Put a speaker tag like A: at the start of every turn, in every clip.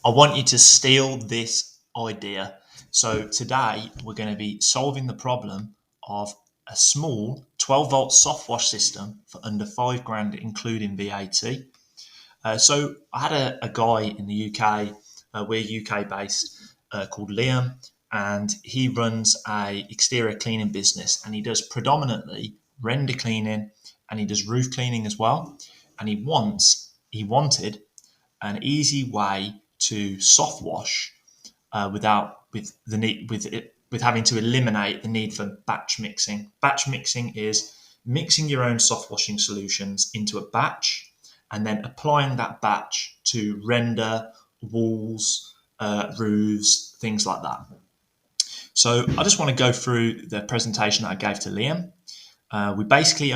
A: I want you to steal this idea. So today we're going to be solving the problem of a small 12-volt soft wash system for under £5,000, including VAT. So I had a guy in the UK, we're UK based, called Liam, and he runs a exterior cleaning business, and he does predominantly render cleaning, and he does roof cleaning as well. And he wanted an easy way to soft wash with having to eliminate the need for batch mixing. Batch mixing is mixing your own soft washing solutions into a batch and then applying that batch to render, walls, roofs, things like that. So I just want to go through the presentation that I gave to Liam. We basically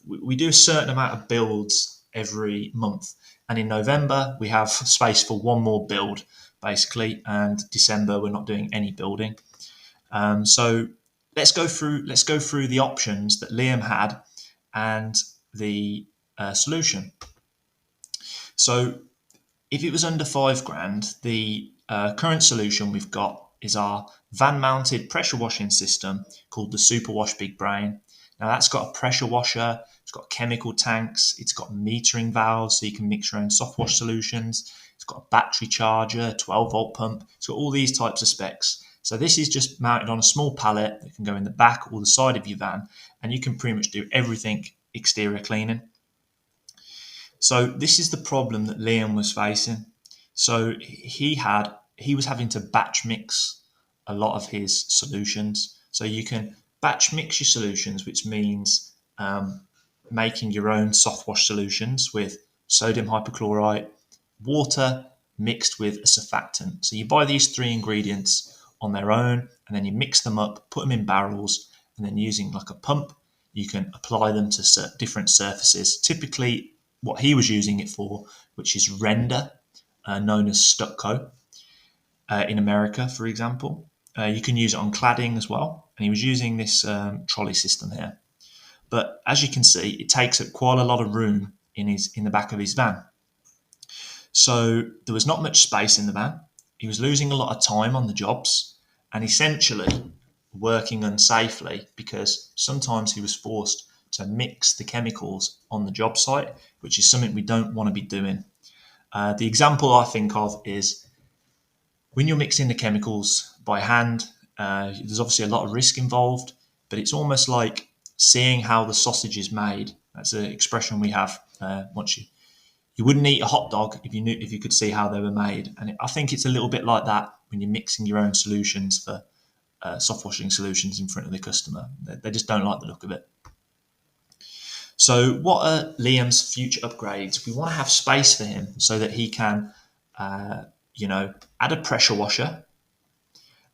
A: we do a certain amount of builds every month. And in November, we have space for one more build, basically. And December, we're not doing any building. So let's go through the options that Liam had and the solution. So if it was under £5,000, the current solution we've got is our van-mounted pressure washing system called the Superwash Big Brain. Now that's got a pressure washer, it's got chemical tanks, it's got metering valves so you can mix your own soft wash solutions, it's got a battery charger, 12-volt pump, it's got all these types of specs. So this is just mounted on a small pallet that can go in the back or the side of your van, and you can pretty much do everything exterior cleaning. So this is the problem that Liam was facing. So he was having to batch mix a lot of his solutions. So you can batch mix your solutions, which means making your own soft wash solutions with sodium hypochlorite, water mixed with a surfactant. So you buy these 3 ingredients on their own, and then you mix them up, put them in barrels, and then using like a pump, you can apply them to different surfaces. Typically, what he was using it for, which is render, known as stucco in America, for example. You can use it on cladding as well, and he was using this trolley system here. But as you can see, it takes up quite a lot of room in the back of his van. So there was not much space in the van. He was losing a lot of time on the jobs and essentially working unsafely because sometimes he was forced to mix the chemicals on the job site, which is something we don't want to be doing. The example I think of is when you're mixing the chemicals by hand, there's obviously a lot of risk involved, but it's almost like seeing how the sausage is made. That's an expression we have. You wouldn't eat a hot dog if you could see how they were made, and I think it's a little bit like that when you're mixing your own solutions for soft washing solutions in front of the customer. They just don't like the look of it. So what are Liam's future upgrades? We want to have space for him so that he can, add a pressure washer,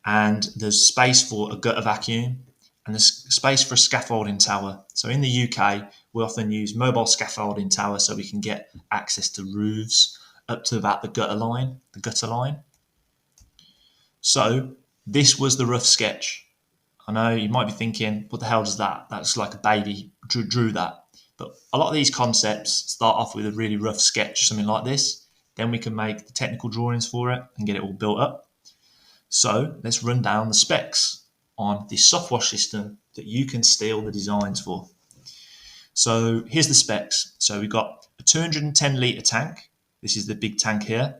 A: and there's space for a gutter vacuum, and there's space for a scaffolding tower. So in the UK, we often use mobile scaffolding tower so we can get access to roofs up to about the gutter line. So this was the rough sketch. I know you might be thinking, what the hell does that? That's like a baby drew that. But a lot of these concepts start off with a really rough sketch, something like this. Then we can make the technical drawings for it and get it all built up. So let's run down the specs on this soft wash system that you can steal the designs for. So here's the specs. So we've got a 210 litre tank. This is the big tank here.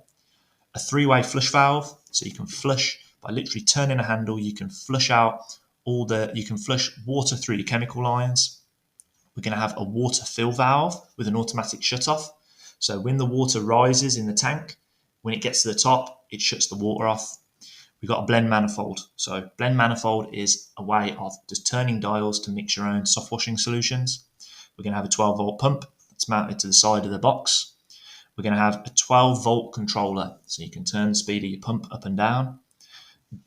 A: A 3-way flush valve, so you can flush by literally turning a handle. You can flush water through your chemical lines. We're going to have a water fill valve with an automatic shutoff. So when the water rises in the tank, when it gets to the top, it shuts the water off. We've got a blend manifold. So blend manifold is a way of just turning dials to mix your own soft washing solutions. We're going to have a 12-volt pump that's mounted to the side of the box. We're going to have a 12-volt controller, so you can turn the speed of your pump up and down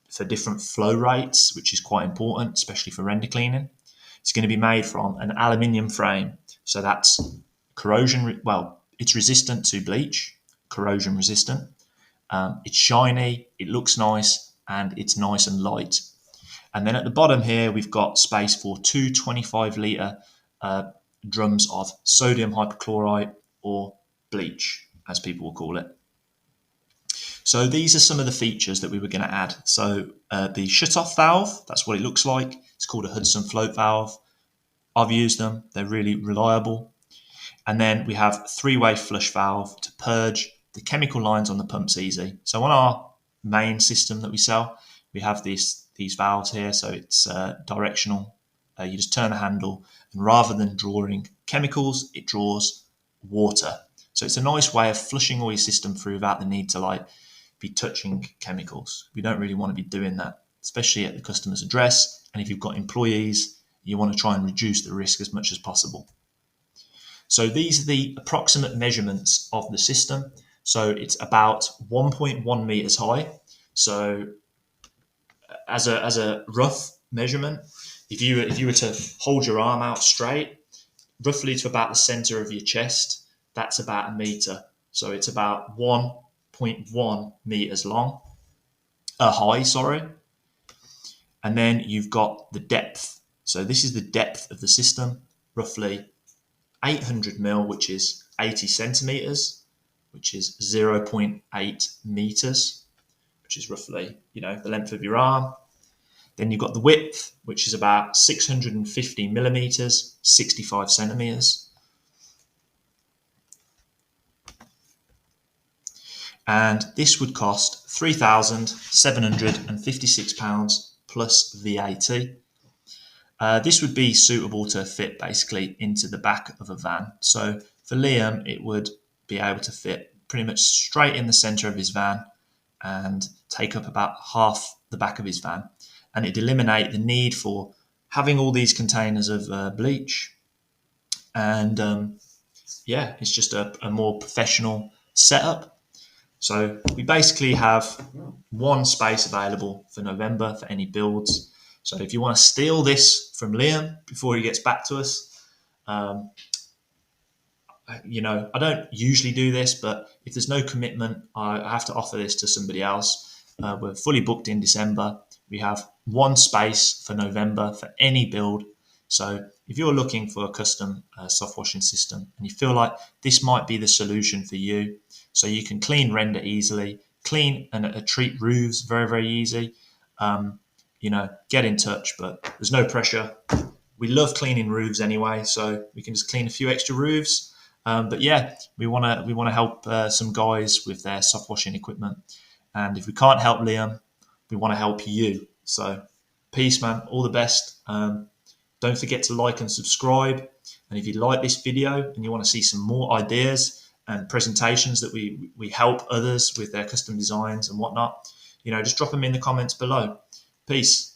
A: for different flow rates, which is quite important, especially for render cleaning. It's going to be made from an aluminium frame, so that's it's resistant to bleach, corrosion resistant. It's shiny, it looks nice, and it's nice and light. And then at the bottom here, we've got space for 2 25-litre drums of sodium hypochlorite, or bleach, as people will call it. So these are some of the features that we were going to add. So the shut-off valve, that's what it looks like. It's called a Hudson float valve. I've used them. They're really reliable. And then we have three-way flush valve to purge the chemical lines on the pumps easy. So on our main system that we sell, we have these valves here. So it's directional. You just turn the handle, and rather than drawing chemicals, it draws water. So it's a nice way of flushing all your system through without the need to like be touching chemicals. We don't really want to be doing that, especially at the customer's address. And if you've got employees, you want to try and reduce the risk as much as possible. So these are the approximate measurements of the system. So it's about 1.1 meters high. So as a rough measurement, if you were to hold your arm out straight, roughly to about the center of your chest, that's about a meter. So it's about 1.1 meters long, high, sorry. And then you've got the depth. So this is the depth of the system, roughly 800 mil, which is 80 centimeters, which is 0.8 meters, which is roughly, the length of your arm. Then you've got the width, which is about 650 millimeters, 65 centimeters. And this would cost £3,756 plus VAT. This would be suitable to fit basically into the back of a van. So for Liam, it would be able to fit pretty much straight in the center of his van and take up about half the back of his van. And it'd eliminate the need for having all these containers of bleach. And it's just a more professional setup. So we basically have one space available for November for any builds. So if you want to steal this from Liam before he gets back to us, I don't usually do this, but if there's no commitment, I have to offer this to somebody else. We're fully booked in December. We have one space for November for any build. So if you're looking for a custom soft washing system and you feel like this might be the solution for you, so you can clean, render easily, clean and treat roofs very, very easy, get in touch, but there's no pressure. We love cleaning roofs anyway, so we can just clean a few extra roofs. But yeah, we want to help some guys with their soft washing equipment. And if we can't help Liam, we want to help you. So peace, man. All the best. Don't forget to like and subscribe. And if you like this video and you want to see some more ideas and presentations that we help others with their custom designs and whatnot, just drop them in the comments below. Peace.